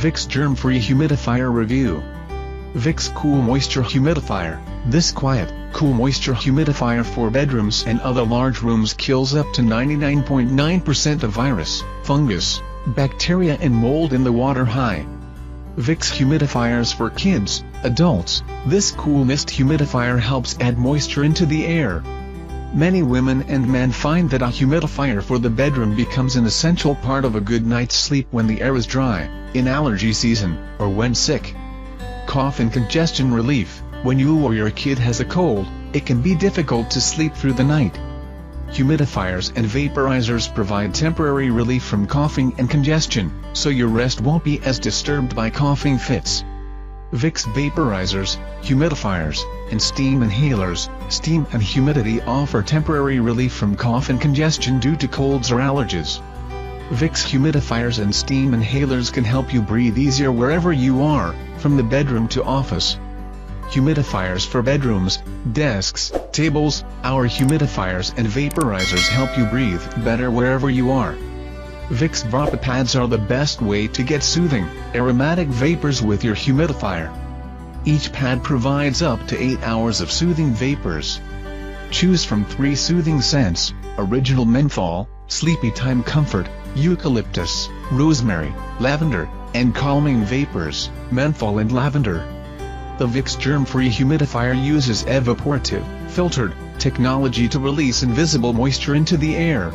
Vicks Germ Free Humidifier Review. Vicks Cool Moisture Humidifier. This quiet, cool moisture humidifier for bedrooms and other large rooms kills up to 99.9% of virus, fungus, bacteria and mold in the water. Vicks Humidifiers for kids, adults. This cool mist humidifier helps add moisture into the air. Many women and men find that a humidifier for the bedroom becomes an essential part of a good night's sleep when the air is dry, in allergy season, or when sick. Cough and congestion relief. When you or your kid has a cold, it can be difficult to sleep through the night. Humidifiers and vaporizers provide temporary relief from coughing and congestion, so your rest won't be as disturbed by coughing fits. Vicks vaporizers, humidifiers, and steam inhalers. Steam and humidity offer temporary relief from cough and congestion due to colds or allergies. Vicks humidifiers and steam inhalers can help you breathe easier wherever you are, from the bedroom to office. Humidifiers for bedrooms, desks, tables. Our humidifiers and vaporizers help you breathe better wherever you are. Vicks VapoPads are the best way to get soothing, aromatic vapors with your humidifier. Each pad provides up to 8 hours of soothing vapors. Choose from 3 soothing scents: original menthol, sleepy time comfort, eucalyptus, rosemary, lavender, and calming vapors, menthol and lavender. The Vicks Germ Free Humidifier uses evaporative, filtered, technology to release invisible moisture into the air.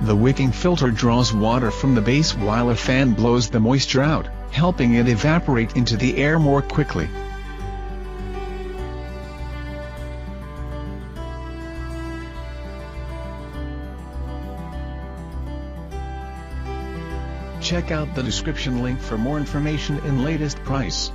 The wicking filter draws water from the base while a fan blows the moisture out, helping it evaporate into the air more quickly. Check out the description link for more information and latest price.